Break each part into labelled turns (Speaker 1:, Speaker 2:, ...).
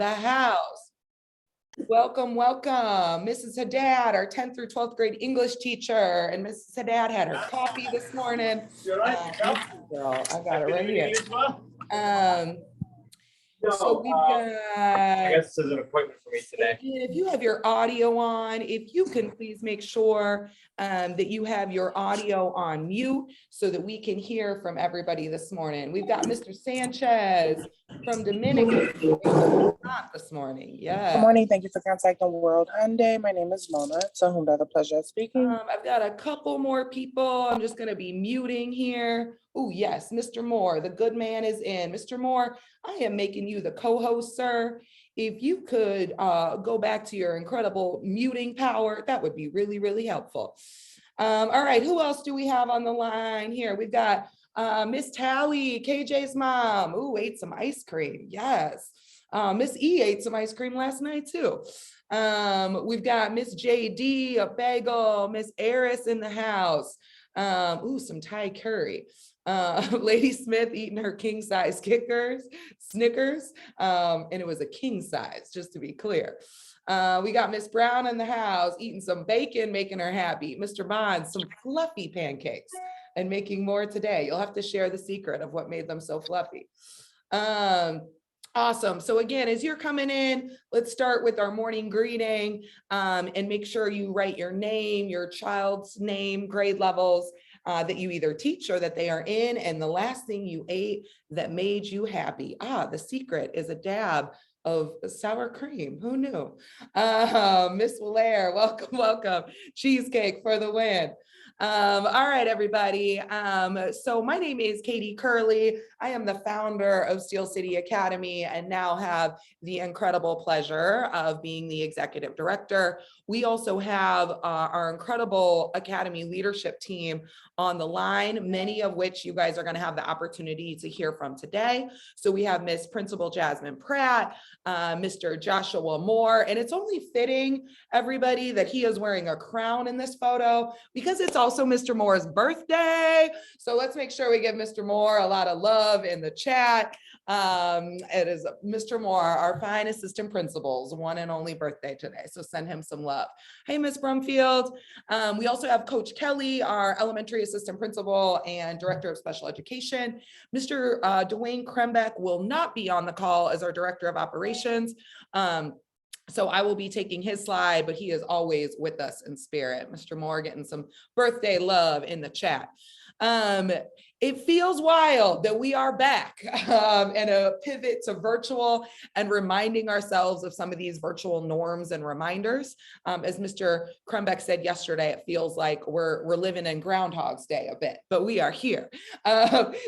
Speaker 1: the house. Welcome, welcome. Mrs. Haddad, our 10th through 12th grade English teacher. And Mrs. Haddad had her coffee this morning. Girl, I got it right here. So we've got,
Speaker 2: I guess this is an appointment for me today.
Speaker 1: if you have your audio on, if you can please make sure that you have your audio on mute so that we can hear from everybody this morning. We've got Mr. Sanchez from Dominican this morning. Yeah.
Speaker 3: Good morning. Thank you for contacting World Hyundai. My name is Mona, to whom I have the pleasure of speaking.
Speaker 1: I've got a couple more people. I'm just going to be muting here. Oh, yes, Mr. Moore, the good man is in. Mr. Moore, I am making you the co-host, sir. If you could go back to your incredible muting power, that would be really, really helpful. All right, who else do we have on the line here? We've got Miss Tally, KJ's mom. Ooh, ate some ice cream. Yes. Miss E ate some ice cream last night too. We've got Miss JD, a bagel, Miss Eris in the house. Ooh, some Thai curry. Lady Smith eating her king size Snickers, and it was a king size, just to be clear. We got Miss Brown in the house eating some bacon, making her happy. Mr. Bond, some fluffy pancakes and making more today. You'll have to share the secret of what made them so fluffy. Awesome. So again, as you're coming in, let's start with our morning greeting and make sure you write your name, your child's name, grade levels that you either teach or that they are in, and the last thing you ate that made you happy. The secret is a dab of sour cream. Who knew? Miss Walaire, welcome, welcome. Cheesecake for the win. All right, everybody. So my name is Katie Curley. I am the founder of Steel City Academy and now have the incredible pleasure of being the executive director. We also have our incredible Academy leadership team on the line, many of which you guys are going to have the opportunity to hear from today. So we have Miss Principal Jasmine Pratt, Mr. Joshua Moore, and it's only fitting, everybody, that he is wearing a crown in this photo because it's also Mr. Moore's birthday. So let's make sure we give Mr. Moore a lot of love in the chat. It is Mr. Moore, our fine assistant principal's one and only birthday today. So send him some love. Hey, Miss Brumfield. We also have Coach Kelly, our elementary assistant principal and director of special education. Mr. Dwayne Krembeck will not be on the call as our director of operations. So I will be taking his slide, but he is always with us in spirit. Mr. Moore getting some birthday love in the chat. It feels wild that we are back and a pivot to virtual and reminding ourselves of some of these virtual norms and reminders. As Mr. Krembeck said yesterday, it feels like we're living in Groundhog's Day a bit, but we are here.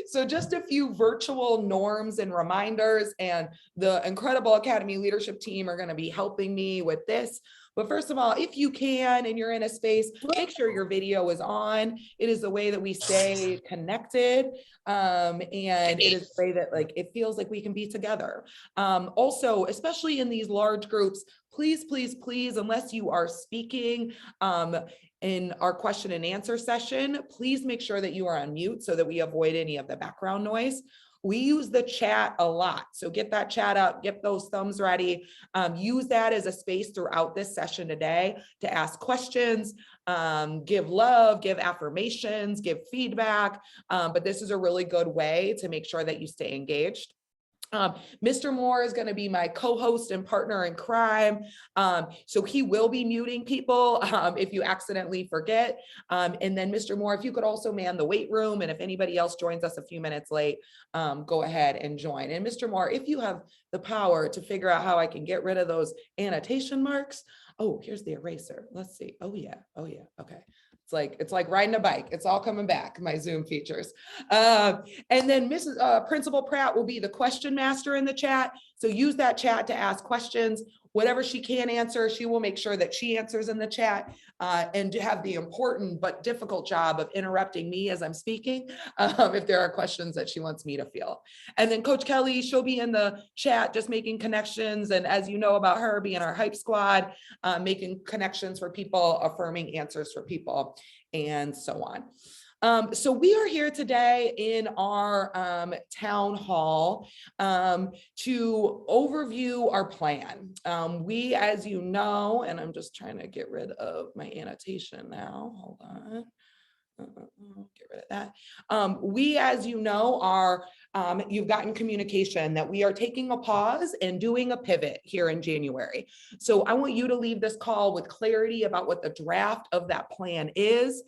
Speaker 1: So just a few virtual norms and reminders, and the incredible Academy leadership team are going to be helping me with this. But first of all, if you can and you're in a space, make sure your video is on. It is the way that we stay connected. And it is the way that it feels like we can be together. Also, especially in these large groups, please, please, please, unless you are speaking in our question and answer session, please make sure that you are on mute so that we avoid any of the background noise. We use the chat a lot. So get that chat up, get those thumbs ready. Use that as a space throughout this session today to ask questions, give love, give affirmations, give feedback. But this is a really good way to make sure that you stay engaged. Mr. Moore is going to be my co-host and partner in crime. So he will be muting people if you accidentally forget. And then Mr. Moore, if you could also man the wait room, and if anybody else joins us a few minutes late, go ahead and join. And Mr. Moore, if you have the power to figure out how I can get rid of those annotation marks. Oh, here's the eraser. Let's see. Oh yeah. Oh yeah. Okay. It's like riding a bike. It's all coming back, my Zoom features. And then Mrs. Principal Pratt will be the question master in the chat. So use that chat to ask questions. Whatever she can answer, she will make sure that she answers in the chat and to have the important but difficult job of interrupting me as I'm speaking if there are questions that she wants me to field. And then Coach Kelly, she'll be in the chat just making connections. And as you know about her, being our hype squad, making connections for people, affirming answers for people, and so on. So we are here today in our town hall to overview our plan. We, as you know, and I'm just trying to get rid of my annotation now, hold on. Get rid of that. We, as you know, are, you've gotten communication that we are taking a pause and doing a pivot here in January. So I want you to leave this call with clarity about what the draft of that plan is.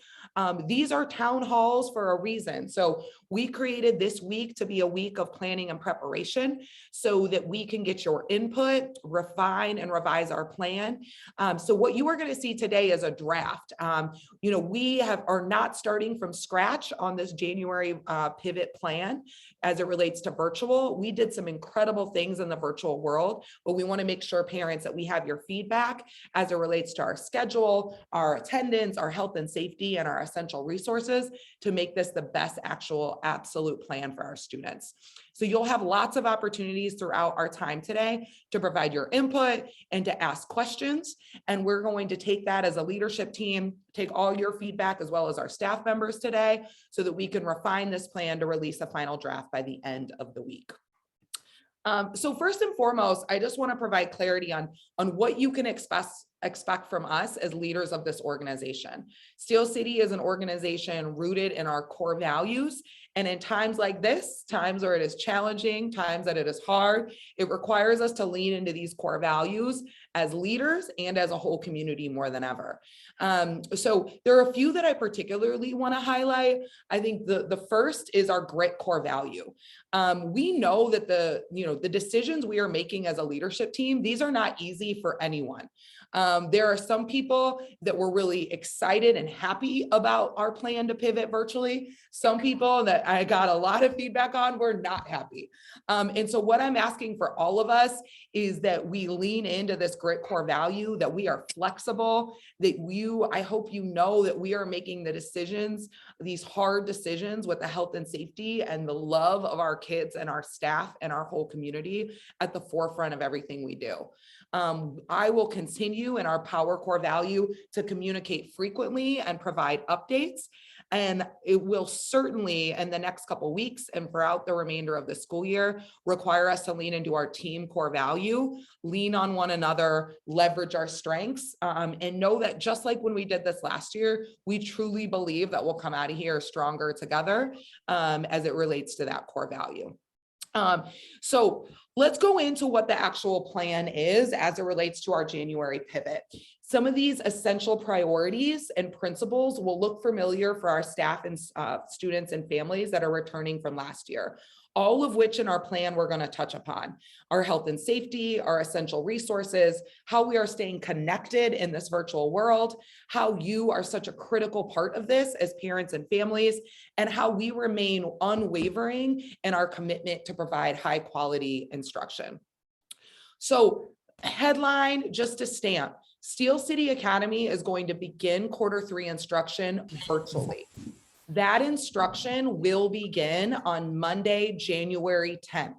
Speaker 1: These are town halls for a reason. So we created this week to be a week of planning and preparation so that we can get your input, refine and revise our plan. So what you are going to see today is a draft. You know, we are not starting from scratch on this January pivot plan as it relates to virtual. We did some incredible things in the virtual world, but we want to make sure, parents, that we have your feedback as it relates to our schedule, our attendance, our health and safety, and our essential resources to make this the best actual absolute plan for our students. So you'll have lots of opportunities throughout our time today to provide your input and to ask questions. And we're going to take that as a leadership team, take all your feedback as well as our staff members today so that we can refine this plan to release a final draft by the end of the week. So first and foremost, I just want to provide clarity on what you can expect from us as leaders of this organization. Steel City is an organization rooted in our core values. And in times like this, times where it is challenging, times that it is hard, it requires us to lean into these core values as leaders and as a whole community more than ever. So there are a few that I particularly want to highlight. I think the first is our grit core value. We know that the decisions we are making as a leadership team, these are not easy for anyone. There are some people that were really excited and happy about our plan to pivot virtually. Some people that I got a lot of feedback on were not happy. And so what I'm asking for all of us is that we lean into this grit core value, that we are flexible, that I hope you know that we are making the decisions, these hard decisions with the health and safety and the love of our kids and our staff and our whole community at the forefront of everything we do. I will continue in our power core value to communicate frequently and provide updates. And it will certainly, in the next couple of weeks and throughout the remainder of the school year, require us to lean into our team core value, lean on one another, leverage our strengths, and know that just like when we did this last year, we truly believe that we'll come out of here stronger together as it relates to that core value. So let's go into what the actual plan is as it relates to our January pivot. Some of these essential priorities and principles will look familiar for our staff and students and families that are returning from last year, all of which in our plan we're going to touch upon. Our health and safety, our essential resources, how we are staying connected in this virtual world, how you are such a critical part of this as parents and families, and how we remain unwavering in our commitment to provide high quality instruction. So headline, just to stamp, Steel City Academy is going to begin Q3 instruction virtually. That instruction will begin on Monday, January 10th.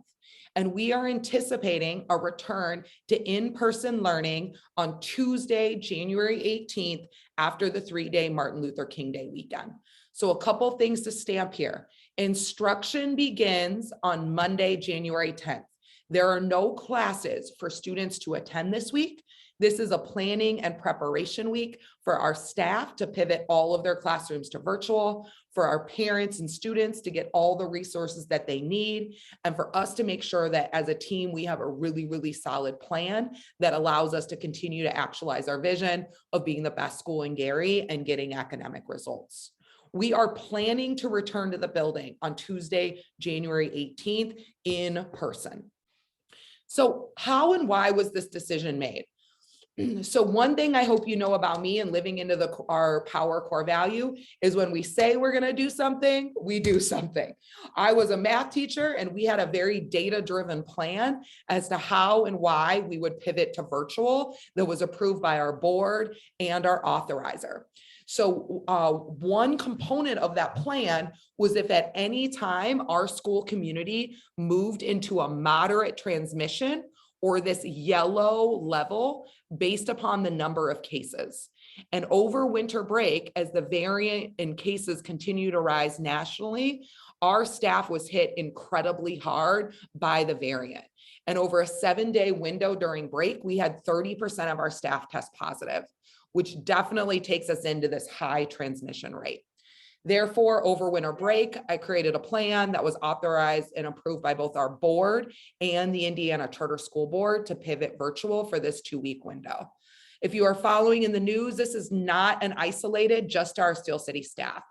Speaker 1: And we are anticipating a return to in-person learning on Tuesday, January 18th, after the 3-day Martin Luther King Day weekend. So a couple things to stamp here. Instruction begins on Monday, January 10th. There are no classes for students to attend this week. This is a planning and preparation week for our staff to pivot all of their classrooms to virtual, for our parents and students to get all the resources that they need, and for us to make sure that as a team, we have a really, really solid plan that allows us to continue to actualize our vision of being the best school in Gary and getting academic results. We are planning to return to the building on Tuesday, January 18th in person. So how and why was this decision made? So one thing I hope you know about me and living into our power core value is when we say we're going to do something, we do something. I was a math teacher and we had a very data-driven plan as to how and why we would pivot to virtual that was approved by our board and our authorizer. So one component of that plan was if at any time our school community moved into a moderate transmission or this yellow level based upon the number of cases. And over winter break, as the variant in cases continue to rise nationally, our staff was hit incredibly hard by the variant. And over a 7-day window during break, we had 30% of our staff test positive, which definitely takes us into this high transmission rate. Therefore, over winter break, I created a plan that was authorized and approved by both our board and the Indiana Charter School Board to pivot virtual for this 2-week window. If you are following in the news, this is not an isolated just our Steel City staff.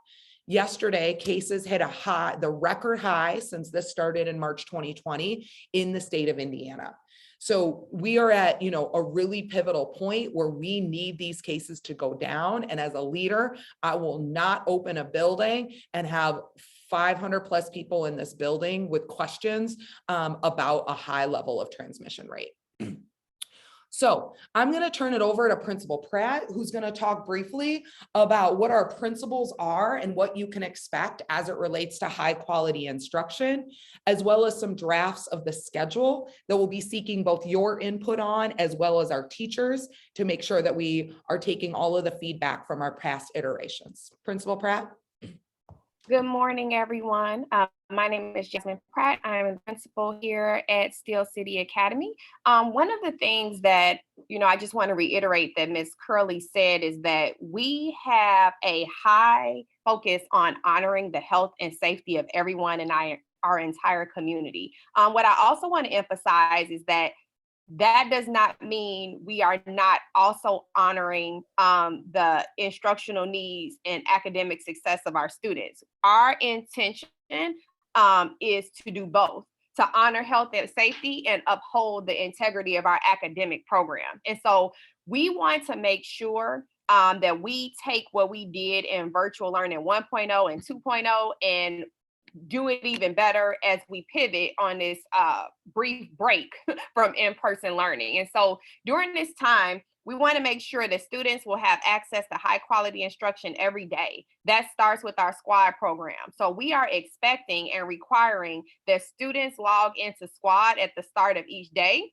Speaker 1: Yesterday, cases hit the record high since this started in March 2020 in the state of Indiana. So we are at, a really pivotal point where we need these cases to go down. And as a leader, I will not open a building and have 500 plus people in this building with questions about a high level of transmission rate. So I'm going to turn it over to Principal Pratt, who's going to talk briefly about what our principles are and what you can expect as it relates to high quality instruction, as well as some drafts of the schedule that we'll be seeking both your input on, as well as our teachers, to make sure that we are taking all of the feedback from our past iterations. Principal Pratt.
Speaker 4: Good morning, everyone. My name is Jasmine Pratt. I'm a principal here at Steel City Academy. One of the things that, I just want to reiterate that Ms. Curley said is that we have a high focus on honoring the health and safety of everyone in our entire community. What I also want to emphasize is that does not mean we are not also honoring the instructional needs and academic success of our students. Our intention is to do both, to honor health and safety and uphold the integrity of our academic program. And so we want to make sure that we take what we did in virtual learning 1.0 and 2.0 and do it even better as we pivot on this brief break from in-person learning. And so during this time, we want to make sure that students will have access to high quality instruction every day. That starts with our SQUAD program. So we are expecting and requiring that students log into SQUAD at the start of each day,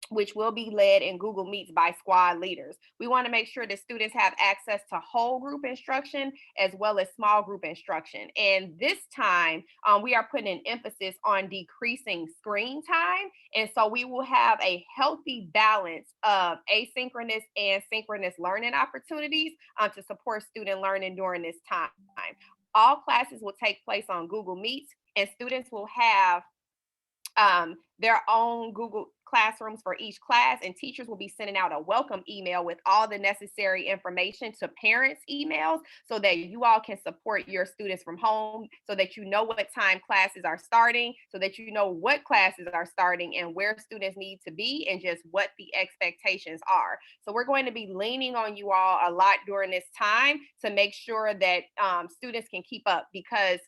Speaker 4: which will be led in Google Meets by SQUAD leaders. We want to make sure that students have access to whole group instruction as well as small group instruction. And this time, we are putting an emphasis on decreasing screen time. And so we will have a healthy balance of asynchronous and synchronous learning opportunities to support student learning during this time. All classes will take place on Google Meets, and students will have their own Google classrooms for each class, and teachers will be sending out a welcome email with all the necessary information to parents' emails so that you all can support your students from home, so that you know what time classes are starting, so that you know what classes are starting and where students need to be and just what the expectations are. So we're going to be leaning on you all a lot during this time to make sure that students can keep up, because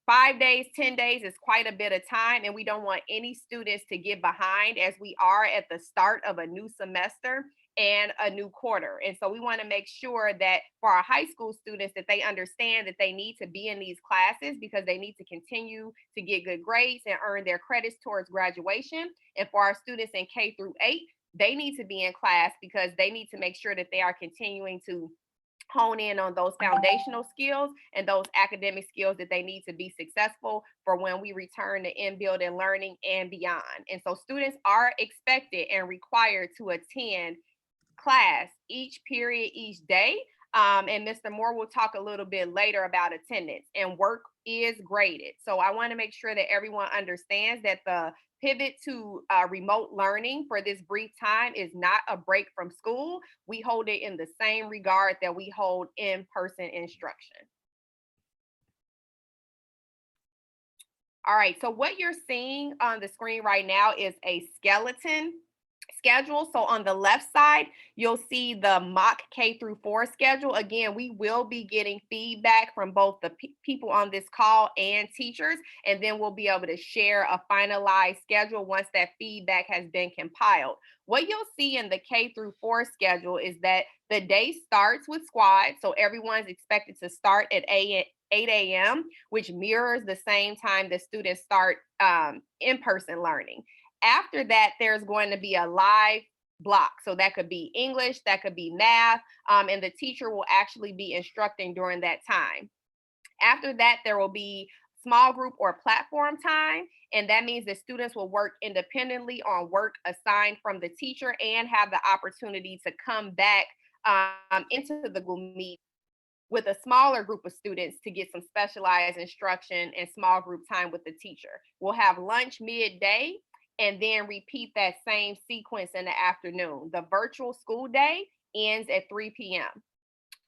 Speaker 4: 5 days, 10 days is quite a bit of time, and we don't want any students to get behind as we are at the start of a new semester and a new quarter. And so we want to make sure that for our high school students, that they understand that they need to be in these classes because they need to continue to get good grades and earn their credits towards graduation. And for our students in K through 8, they need to be in class because they need to make sure that they are continuing to hone in on those foundational skills and those academic skills that they need to be successful for when we return to in-building learning and beyond. And so students are expected and required to attend class each period, each day. And Mr. Moore will talk a little bit later about attendance, and work is graded. So I want to make sure that everyone understands that the pivot to remote learning for this brief time is not a break from school. We hold it in the same regard that we hold in-person instruction. All right, so what you're seeing on the screen right now is a skeleton schedule. So on the left side, you'll see the mock K through 4 schedule. Again, we will be getting feedback from both the people on this call and teachers, and then we'll be able to share a finalized schedule once that feedback has been compiled. What you'll see in the K through 4 schedule is that the day starts with SQUAD. So everyone's expected to start at 8 a.m., which mirrors the same time that students start in-person learning. After that, there's going to be a live block. So that could be English, that could be math, and the teacher will actually be instructing during that time. After that, there will be small group or platform time. And that means that students will work independently on work assigned from the teacher and have the opportunity to come back into the Google Meet with a smaller group of students to get some specialized instruction and small group time with the teacher. We'll have lunch midday and then repeat that same sequence in the afternoon. The virtual school day ends at 3 p.m.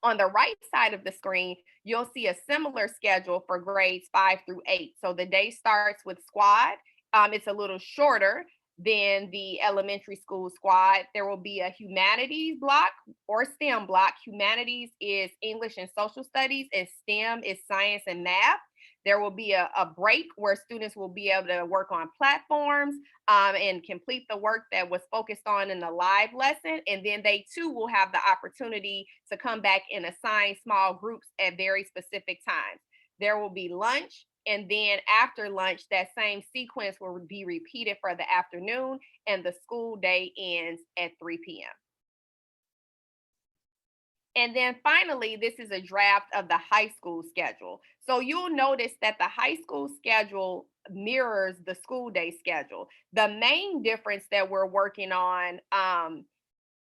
Speaker 4: On the right side of the screen, you'll see a similar schedule for grades 5 through 8. So the day starts with squad. It's a little shorter than the elementary school squad. There will be a humanities block or STEM block. Humanities is English and social studies, and STEM is science and math. There will be a break where students will be able to work on platforms and complete the work that was focused on in the live lesson. And then they too will have the opportunity to come back and assign small groups at very specific times. There will be lunch. And then after lunch, that same sequence will be repeated for the afternoon, and the school day ends at 3 p.m. And then finally, this is a draft of the high school schedule. So you'll notice that the high school schedule mirrors the school day schedule. The main difference that we're working on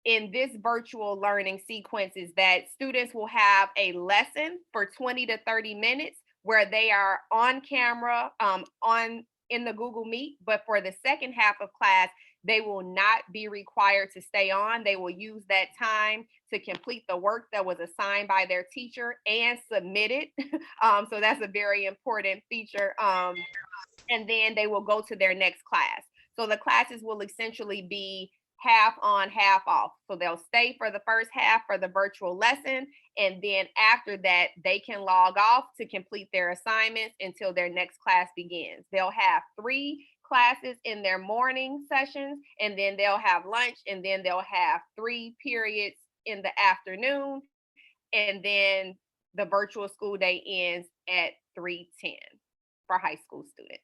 Speaker 4: in this virtual learning sequence is that students will have a lesson for 20 to 30 minutes where they are on camera in the Google Meet, but for the second half of class, they will not be required to stay on. They will use that time to complete the work that was assigned by their teacher and submit it. So that's a very important feature. And then they will go to their next class. So the classes will essentially be half on, half off. So they'll stay for the first half for the virtual lesson. And then after that, they can log off to complete their assignments until their next class begins. They'll have 3 classes in their morning sessions, and then they'll have lunch, and then they'll have 3 periods in the afternoon. And then the virtual school day ends at 3:10 for high school students.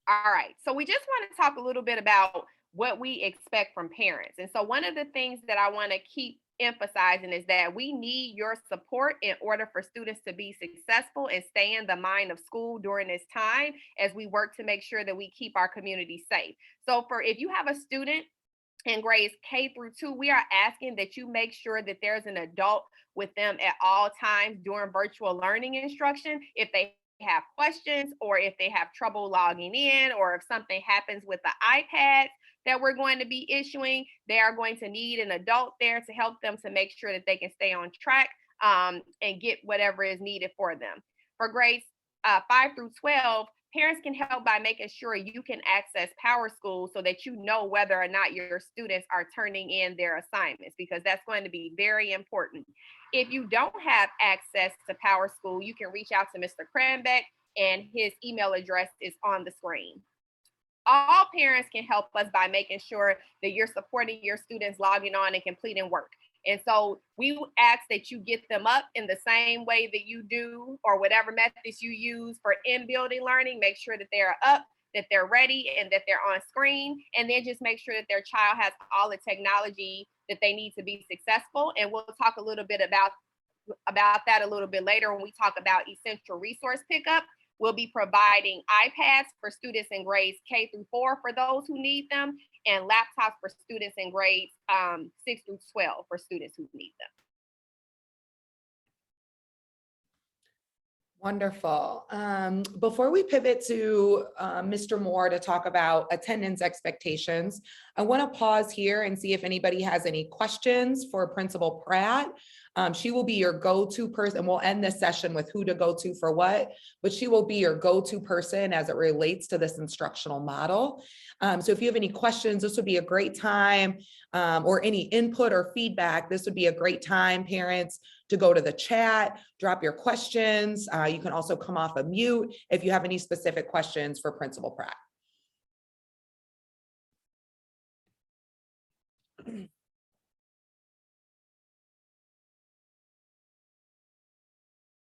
Speaker 4: All right, so we just want to talk a little bit about what we expect from parents. And so one of the things that I want to keep emphasizing is that we need your support in order for students to be successful and stay in the mind of school during this time as we work to make sure that we keep our community safe. So for if you have a student in grades K through 2, we are asking that you make sure that there's an adult with them at all times during virtual learning instruction. If they have questions or if they have trouble logging in or if something happens with the iPads that we're going to be issuing, they are going to need an adult there to help them to make sure that they can stay on track and get whatever is needed for them. For grades 5 through 12, parents can help by making sure you can access PowerSchool so that you know whether or not your students are turning in their assignments, because that's going to be very important. If you don't have access to PowerSchool, you can reach out to Mr. Cranbeck, and his email address is on the screen. All parents can help us by making sure that you're supporting your students logging on and completing work. And so we ask that you get them up in the same way that you do, or whatever methods you use for in-building learning. Make sure that they're up, that they're ready, and that they're on screen. And then just make sure that their child has all the technology that they need to be successful. And we'll talk a little bit about that a little bit later when we talk about essential resource pickup. We'll be providing iPads for students in grades K through 4 for those who need them, and laptops for students in grades 6 through 12 for students who need them.
Speaker 1: Wonderful. Before we pivot to Mr. Moore to talk about attendance expectations, I want to pause here and see if anybody has any questions for Principal Pratt. She will be your go-to person. We'll end this session with who to go to for what, but she will be your go-to person as it relates to this instructional model. So if you have any questions, this would be a great time, or any input or feedback, this would be a great time, parents, to go to the chat, drop your questions. You can also come off of mute if you have any specific questions for Principal Pratt.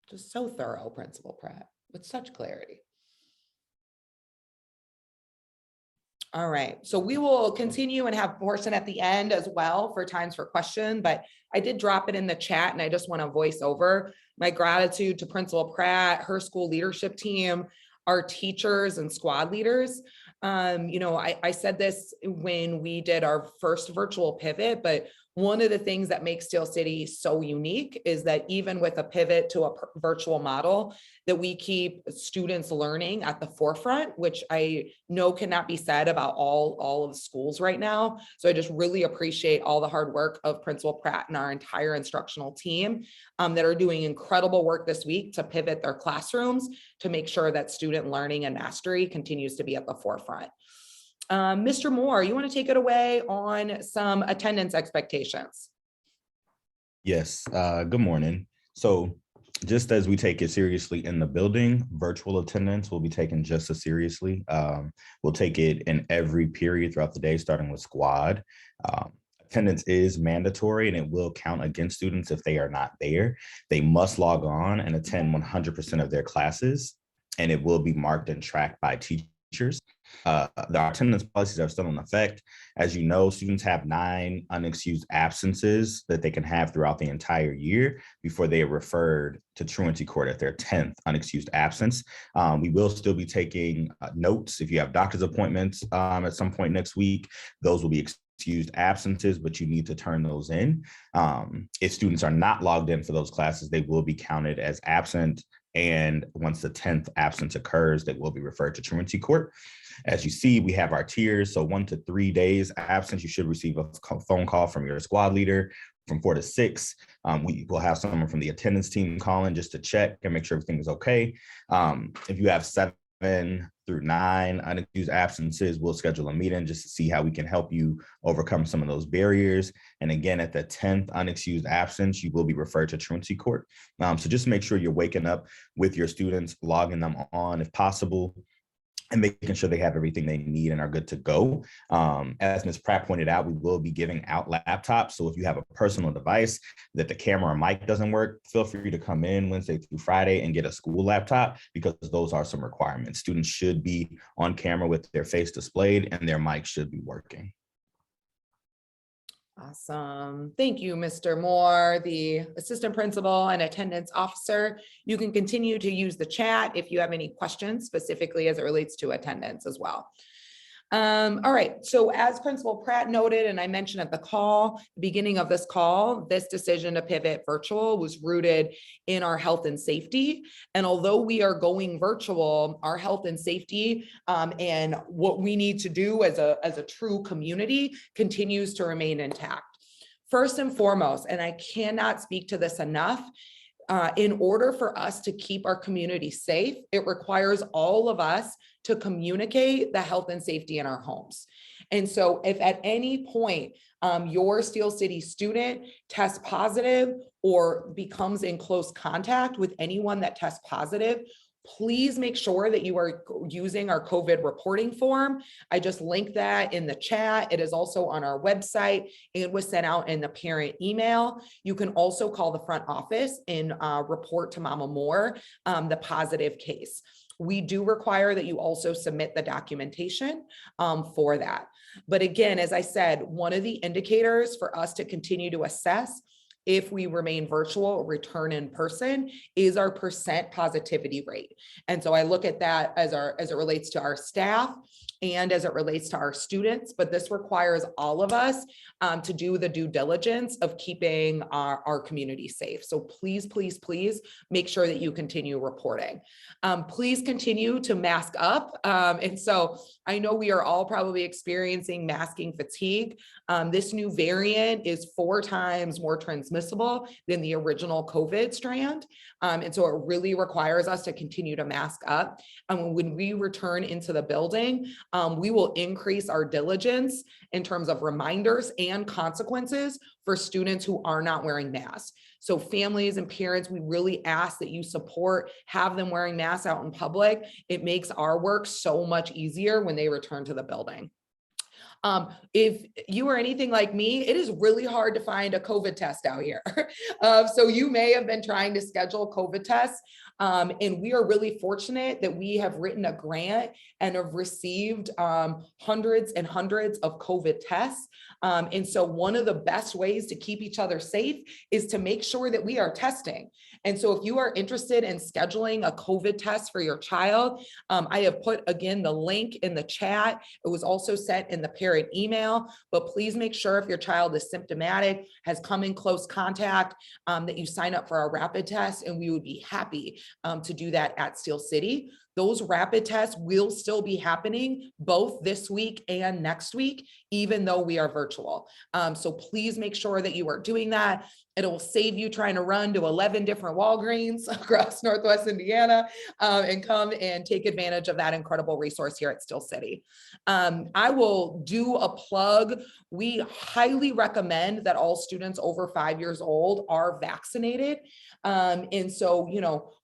Speaker 1: Just so thorough, Principal Pratt. with such clarity. All right, so we will continue and have a portion at the end as well for times for question, but I did drop it in the chat and I just want to voice over my gratitude to Principal Pratt, her school leadership team, our teachers and squad leaders. I said this when we did our first virtual pivot, but one of the things that makes Steel City so unique is that even with a pivot to a virtual model, that we keep students learning at the forefront, which I know cannot be said about all of the schools right now. So I just really appreciate all the hard work of Principal Pratt and our entire instructional team that are doing incredible work this week to pivot their classrooms to make sure that student learning and mastery continues to be at the forefront. Mr. Moore, you want to take it away on some attendance expectations?
Speaker 5: Yes, good morning. So just as we take it seriously in the building, virtual attendance will be taken just as seriously. We'll take it in every period throughout the day, starting with squad. Attendance is mandatory and it will count against students if they are not there. They must log on and attend 100% of their classes, and it will be marked and tracked by teachers. The attendance policies are still in effect. As you know, students have 9 unexcused absences that they can have throughout the entire year before they are referred to truancy court at their 10th unexcused absence. We will still be taking notes. If you have doctor's appointments at some point next week, those will be excused absences, but you need to turn those in. If students are not logged in for those classes, they will be counted as absent. And once the 10th absence occurs, they will be referred to truancy court. As you see, we have our tiers. So 1 to 3 days absence, you should receive a phone call from your squad leader. From 4 to 6, we will have someone from the attendance team call in just to check and make sure everything is okay. If you have 7 through 9 unexcused absences, we'll schedule a meeting just to see how we can help you overcome some of those barriers. And again, at the 10th unexcused absence, you will be referred to truancy court. So just make sure you're waking up with your students, logging them on if possible, and making sure they have everything they need and are good to go. As Ms. Pratt pointed out, we will be giving out laptops. So if you have a personal device that the camera or mic doesn't work, feel free to come in Wednesday through Friday and get a school laptop, because those are some requirements. Students should be on camera with their face displayed and their mic should be working.
Speaker 1: Awesome. Thank you, Mr. Moore, the assistant principal and attendance officer. You can continue to use the chat if you have any questions specifically as it relates to attendance as well. All right, so as Principal Pratt noted, and I mentioned at the beginning of this call, this decision to pivot virtual was rooted in our health and safety. And although we are going virtual, our health and safety and what we need to do as a true community continues to remain intact. First and foremost, and I cannot speak to this enough, in order for us to keep our community safe, it requires all of us to communicate the health and safety in our homes. And so if at any point your Steel City student tests positive or becomes in close contact with anyone that tests positive, please make sure that you are using our COVID reporting form. I just linked that in the chat. It is also on our website. It was sent out in the parent email. You can also call the front office and report to Mama Moore the positive case. We do require that you also submit the documentation for that. But again, as I said, one of the indicators for us to continue to assess if we remain virtual or return in person is our % positivity rate. And so I look at that as it relates to our staff and as it relates to our students, but this requires all of us to do the due diligence of keeping our community safe. So please, please, please make sure that you continue reporting. Please continue to mask up. And so I know we are all probably experiencing masking fatigue. This new variant is 4 times more transmissible than the original COVID strand. And so it really requires us to continue to mask up. And when we return into the building, we will increase our diligence in terms of reminders and consequences for students who are not wearing masks. So families and parents, we really ask that you have them wearing masks out in public. It makes our work so much easier when they return to the building. If you are anything like me, it is really hard to find a COVID test out here. So you may have been trying to schedule COVID tests. And we are really fortunate that we have written a grant and have received hundreds and hundreds of COVID tests. And so one of the best ways to keep each other safe is to make sure that we are testing. And so if you are interested in scheduling a COVID test for your child, I have put, again, the link in the chat. It was also sent in the parent email, but please make sure if your child is symptomatic, has come in close contact, that you sign up for a rapid test, and we would be happy to do that at Steel City. Those rapid tests will still be happening both this week and next week, even though we are virtual. So please make sure that you are doing that. It'll save you trying to run to 11 different Walgreens across Northwest Indiana, and come and take advantage of that incredible resource here at Steel City. I will do a plug. We highly recommend that all students over 5 years old are vaccinated. And so,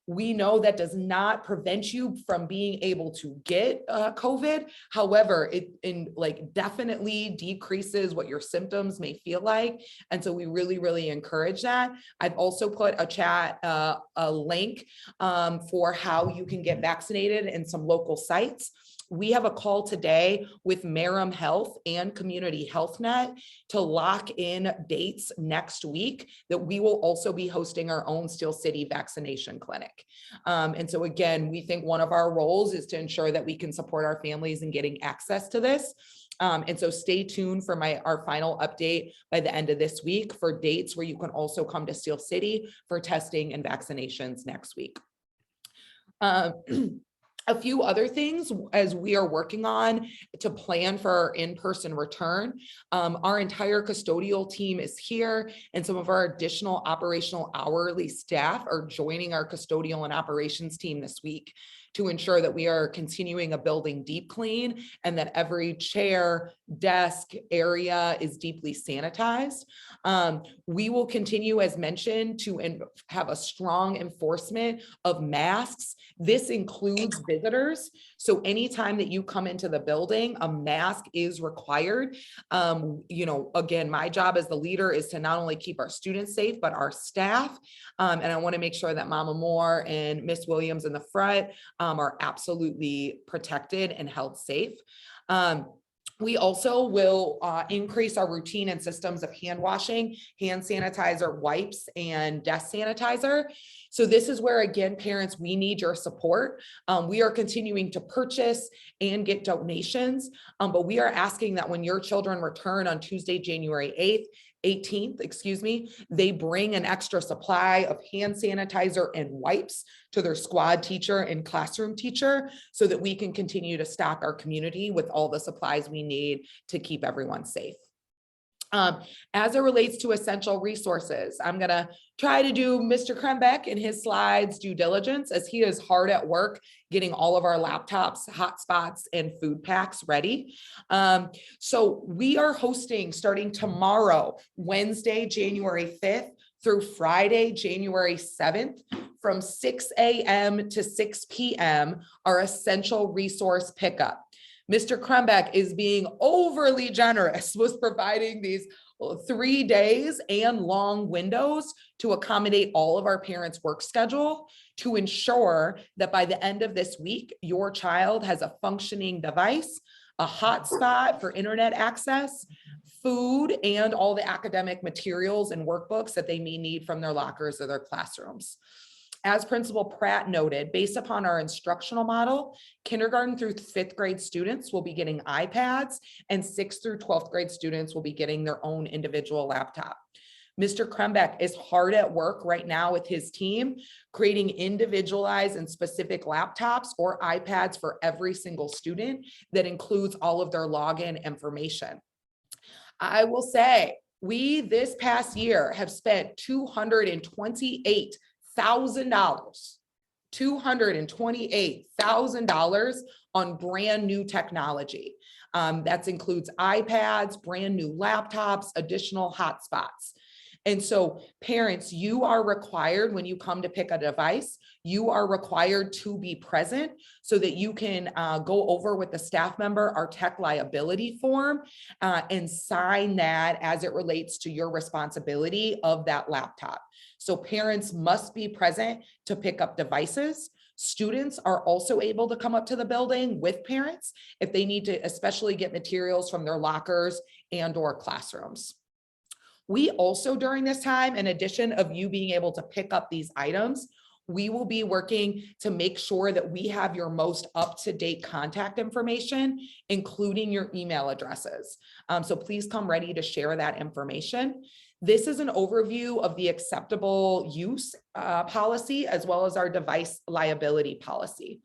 Speaker 1: we know that does not prevent you from being able to get COVID. However, it definitely decreases what your symptoms may feel like. And so we really, really encourage that. I've also put a link for how you can get vaccinated in some local sites. We have a call today with Merrim Health and Community Health Net to lock in dates next week that we will also be hosting our own Steel City vaccination clinic. And so again, we think one of our roles is to ensure that we can support our families in getting access to this. And so stay tuned for our final update by the end of this week for dates where you can also come to Steel City for testing and vaccinations next week. A few other things as we are working on to plan for our in-person return. Our entire custodial team is here, and some of our additional operational hourly staff are joining our custodial and operations team this week to ensure that we are continuing a building deep clean and that every chair, desk, area is deeply sanitized. We will continue, as mentioned, to have a strong enforcement of masks. This includes visitors. So anytime that you come into the building, a mask is required. Again, my job as the leader is to not only keep our students safe, but our staff. And I want to make sure that Mama Moore and Miss Williams in the front are absolutely protected and held safe. We also will increase our routine and systems of hand washing, hand sanitizer, wipes, and desk sanitizer. So this is where, again, parents, we need your support. We are continuing to purchase and get donations, but we are asking that when your children return on Tuesday, January 18th, they bring an extra supply of hand sanitizer and wipes to their squad teacher and classroom teacher so that we can continue to stock our community with all the supplies we need to keep everyone safe. As it relates to essential resources, I'm going to try to do Mr. Krembeck and his slides due diligence as he is hard at work getting all of our laptops, hotspots, and food packs ready. So we are hosting starting tomorrow, Wednesday, January 5th through Friday, January 7th, from 6 a.m. to 6 p.m., our essential resource pickup. Mr. Krembeck is being overly generous with providing these 3 days and long windows to accommodate all of our parents' work schedule to ensure that by the end of this week, your child has a functioning device, a hotspot for internet access, food, and all the academic materials and workbooks that they may need from their lockers or their classrooms. As Principal Pratt noted, based upon our instructional model, kindergarten through 5th grade students will be getting iPads, and 6th through 12th grade students will be getting their own individual laptop. Mr. Krembeck is hard at work right now with his team, creating individualized and specific laptops or iPads for every single student that includes all of their login information. I will say, we this past year have spent $228,000 on brand new technology. That includes iPads, brand new laptops, additional hotspots. And so parents, you are required when you come to pick a device you are required to be present so that you can go over with the staff member our tech liability form and sign that as it relates to your responsibility of that laptop. So parents must be present to pick up devices. Students are also able to come up to the building with parents if they need to, especially get materials from their lockers and/or classrooms. We also, during this time, in addition of you being able to pick up these items, we will be working to make sure that we have your most up-to-date contact information, including your email addresses. So please come ready to share that information. This is an overview of the acceptable use policy, as well as our device liability policy.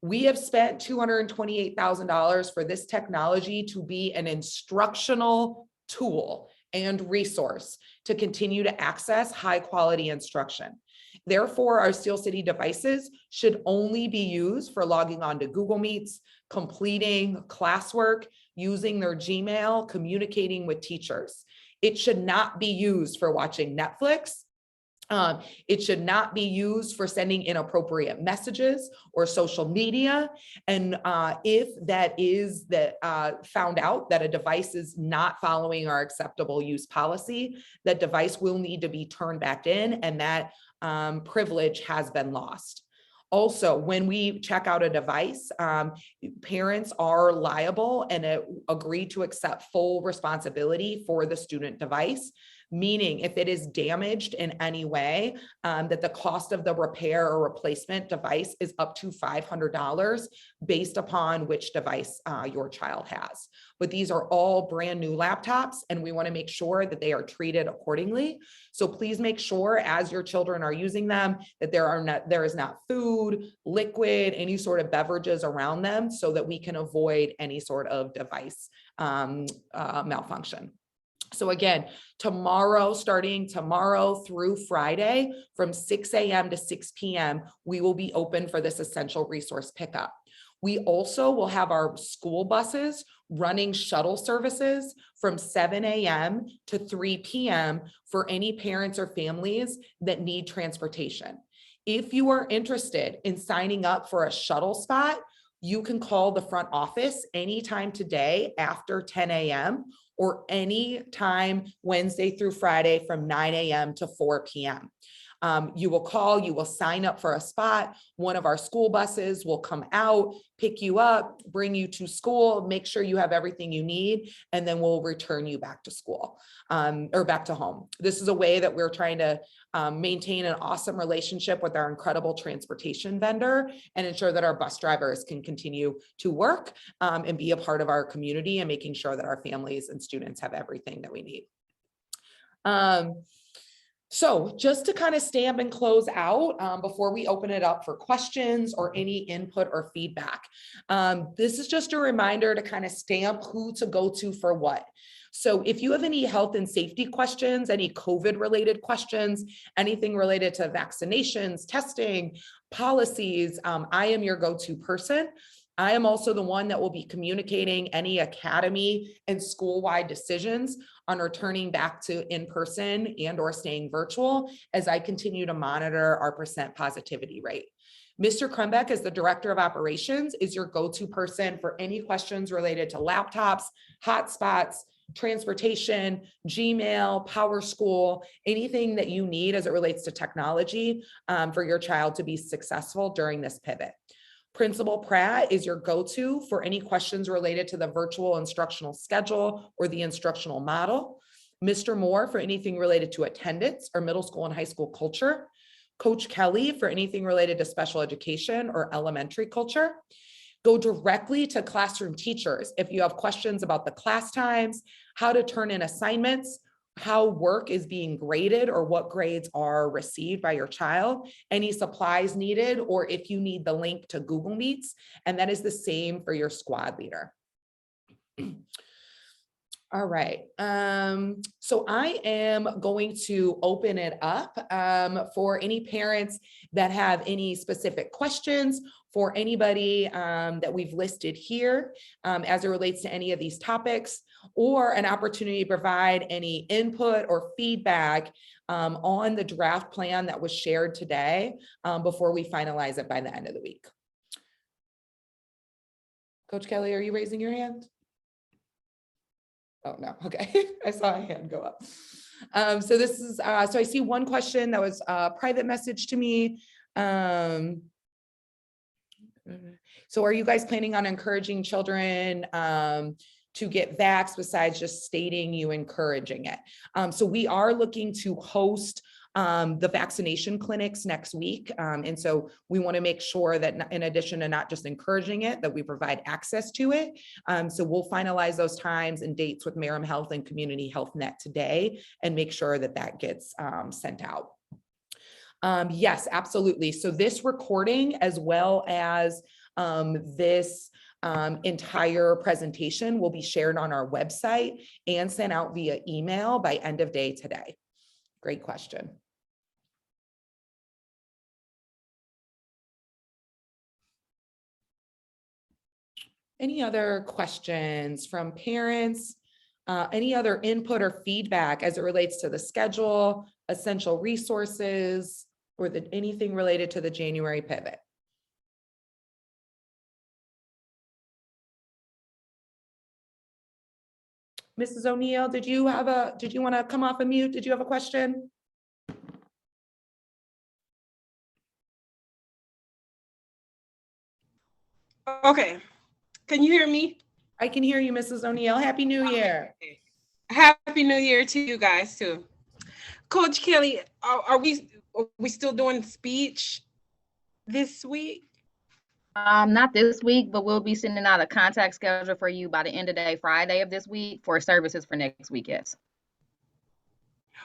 Speaker 1: We have spent $228,000 for this technology to be an instructional tool and resource to continue to access high quality instruction. Therefore, our Steel City devices should only be used for logging on to Google Meets, completing classwork, using their Gmail, communicating with teachers. It should not be used for watching Netflix. It should not be used for sending inappropriate messages or social media. And if that is found out that a device is not following our acceptable use policy, that device will need to be turned back in, and that privilege has been lost. Also, when we check out a device, parents are liable and agree to accept full responsibility for the student device, meaning if it is damaged in any way, that the cost of the repair or replacement device is up to $500 based upon which device your child has. But these are all brand new laptops, and we want to make sure that they are treated accordingly. So please make sure as your children are using them that there is not food, liquid, any sort of beverages around them, so that we can avoid any sort of device malfunction. So again, starting tomorrow through Friday from 6 a.m. to 6 p.m., we will be open for this essential resource pickup. We also will have our school buses running shuttle services from 7 a.m. to 3 p.m. for any parents or families that need transportation. If you are interested in signing up for a shuttle spot, you can call the front office anytime today after 10 a.m. or any time Wednesday through Friday from 9 a.m. to 4 p.m. You will call, you will sign up for a spot. One of our school buses will come out, pick you up, bring you to school, make sure you have everything you need, and then we'll return you back to school or back to home. This is a way that we're trying to maintain an awesome relationship with our incredible transportation vendor and ensure that our bus drivers can continue to work and be a part of our community and making sure that our families and students have everything that we need. So just to kind of stamp and close out before we open it up for questions or any input or feedback, this is just a reminder to kind of stamp who to go to for what. So if you have any health and safety questions, any COVID related questions, anything related to vaccinations, testing, policies, I am your go-to person. I am also the one that will be communicating any academy and school-wide decisions on returning back to in-person and or staying virtual as I continue to monitor our percent positivity rate. Mr. Krembeck, as the Director of Operations, is your go-to person for any questions related to laptops, hotspots, transportation, Gmail, PowerSchool, anything that you need as it relates to technology for your child to be successful during this pivot. Principal Pratt is your go-to for any questions related to the virtual instructional schedule or the instructional model. Mr. Moore for anything related to attendance or middle school and high school culture. Coach Kelly for anything related to special education or elementary culture. Go directly to classroom teachers if you have questions about the class times, how to turn in assignments, how work is being graded or what grades are received by your child, any supplies needed, or if you need the link to Google Meets, and that is the same for your squad leader. All right, so I am going to open it up for any parents that have any specific questions for anybody that we've listed here as it relates to any of these topics, or an opportunity to provide any input or feedback on the draft plan that was shared today before we finalize it by the end of the week. Coach Kelly, are you raising your hand? Oh, no. Okay. I saw a hand go up. So this is, so I see one question that was a private message to me. So are you guys planning on encouraging children to get vaxxed besides just stating you encouraging it? So we are looking to host the vaccination clinics next week. And so we want to make sure that in addition to not just encouraging it, that we provide access to it. So we'll finalize those times and dates with Mareham Health and Community Health Net today and make sure that that gets sent out. Yes, absolutely. So this recording, as well as this entire presentation, will be shared on our website and sent out via email by end of day today. Great question. Any other questions from parents? Any other input or feedback as it relates to the schedule, essential resources, or anything related to the January pivot? Mrs. O'Neill, did you want to come off of mute? Did you have a question?
Speaker 6: Okay, can you hear me?
Speaker 1: I can hear you, Mrs. O'Neill. Happy New Year.
Speaker 6: Happy New Year to you guys too. Coach Kelly, are we still doing speech this week?
Speaker 7: Not this week, but we'll be sending out a contact schedule for you by the end of day Friday of this week for services for next week. Yes.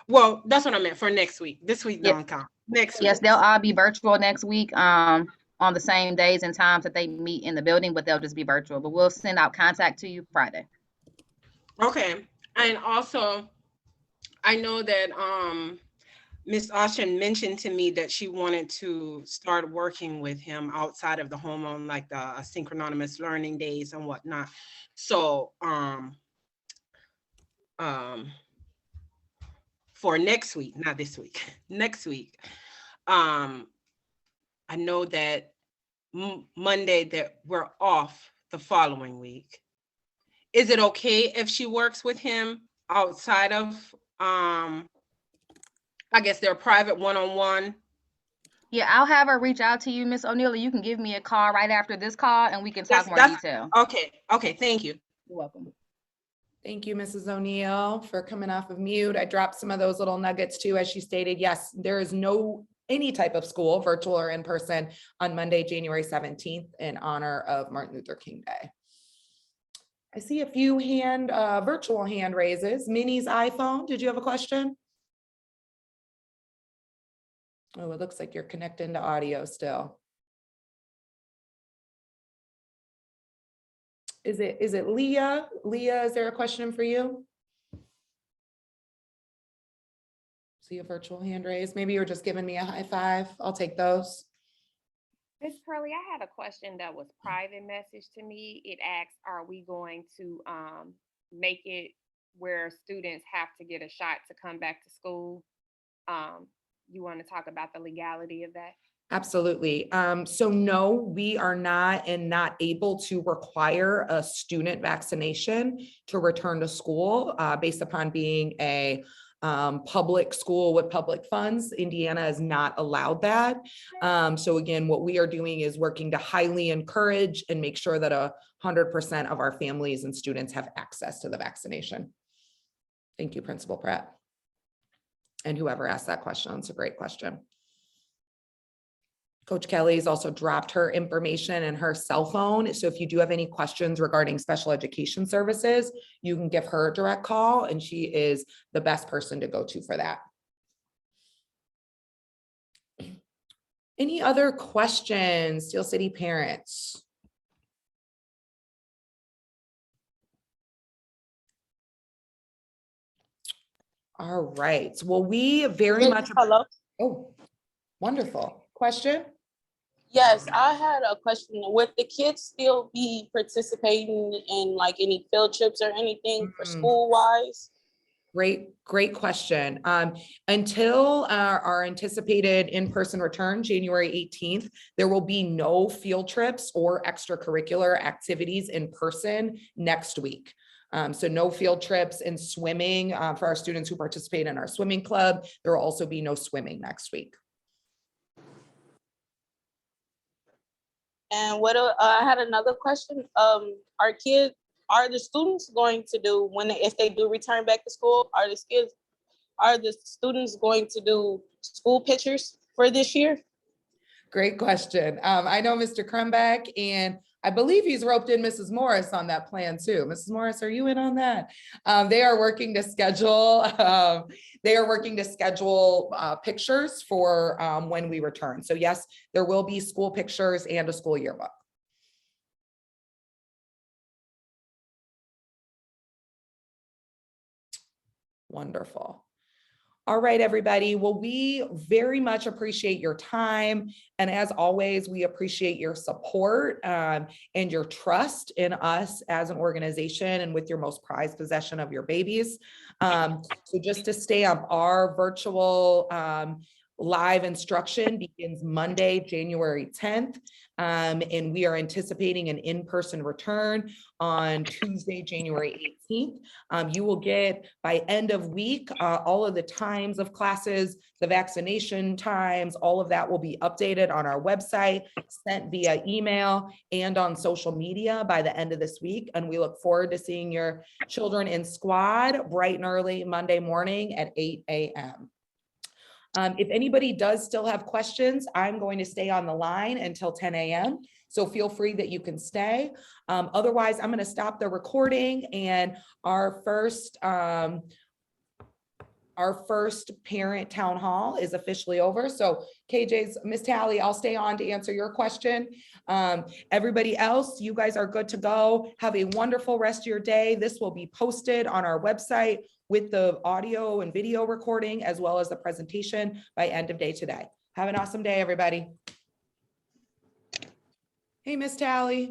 Speaker 6: Well, that's what I meant for next week. This week
Speaker 7: Yes.
Speaker 6: don't count. Next week.
Speaker 7: Yes, they'll all be virtual next week on the same days and times that they meet in the building, but they'll just be virtual. But we'll send out contact to you Friday.
Speaker 6: Okay. And also, I know that Ms. Austin mentioned to me that she wanted to start working with him outside of the home on like the synchronous learning days and whatnot. So for next week, not this week, next week, I know that Monday that we're off the following week. Is it okay if she works with him outside of I guess their private one-on-one?
Speaker 7: Yeah, I'll have her reach out to you, Miss O'Neill. You can give me a call right after this call and we can talk more detail.
Speaker 6: Okay, thank you.
Speaker 7: You're welcome.
Speaker 1: Thank you, Mrs. O'Neill, for coming off of mute. I dropped some of those little nuggets too, as she stated. Yes, there is any type of school, virtual or in person, on Monday, January 17th in honor of Martin Luther King Day. I see a few virtual hand raises. Minnie's iPhone, did you have a question? Oh, it looks like you're connecting to audio still. Is it Leah? Leah, is there a question for you? See a virtual hand raise. Maybe you're just giving me a high five. I'll take those.
Speaker 4: Ms. Curley, I had a question that was private message to me. It asks, are we going to make it where students have to get a shot to come back to school? You want to talk about the legality of that?
Speaker 1: Absolutely. So no, we are not able to require a student vaccination to return to school based upon being a public school with public funds. Indiana is not allowed that. So again, what we are doing is working to highly encourage and make sure that 100% of our families and students have access to the vaccination. Thank you, Principal Pratt. And whoever asked that question, it's a great question. Coach Kelly's also dropped her information and her cell phone. So if you do have any questions regarding special education services, you can give her a direct call and she is the best person to go to for that. Any other questions, Steel City parents? All right. Well, we very much.
Speaker 3: Hello.
Speaker 1: Oh, wonderful. Question?
Speaker 8: Yes, I had a question. Would the kids still be participating in like any field trips or anything for school wise?
Speaker 1: Great question. Until our anticipated in-person return, January 18th, there will be no field trips or extracurricular activities in person next week. So no field trips and swimming for our students who participate in our swimming club. There will also be no swimming next week.
Speaker 8: And what I had another question. Are the students going to do if they do return back to school? Are the students going to do school pictures for this year?
Speaker 1: Great question. I know Mr. Krumbeck, and I believe he's roped in Mrs. Morris on that plan too. Mrs. Morris, are you in on that? They are working to schedule. Pictures for when we return. So yes, there will be school pictures and a school yearbook. Wonderful. All right, everybody. Well, we very much appreciate your time. And as always, we appreciate your support and your trust in us as an organization and with your most prized possession of your babies. So just to stamp, our virtual live instruction begins Monday, January 10th. And we are anticipating an in-person return on Tuesday, January 18th. You will get by end of week, all of the times of classes, the vaccination times, all of that will be updated on our website, sent via email and on social media by the end of this week. And we look forward to seeing your children in squad bright and early Monday morning at 8 a.m. If anybody does still have questions, I'm going to stay on the line until 10 a.m. So feel free that you can stay. Otherwise, I'm going to stop the recording, and our first parent town hall is officially over. So KJ's, Miss Tally, I'll stay on to answer your question. Everybody else, you guys are good to go. Have a wonderful rest of your day. This will be posted on our website with the audio and video recording, as well as the presentation by end of day today. Have an awesome day, everybody. Hey, Miss Tally.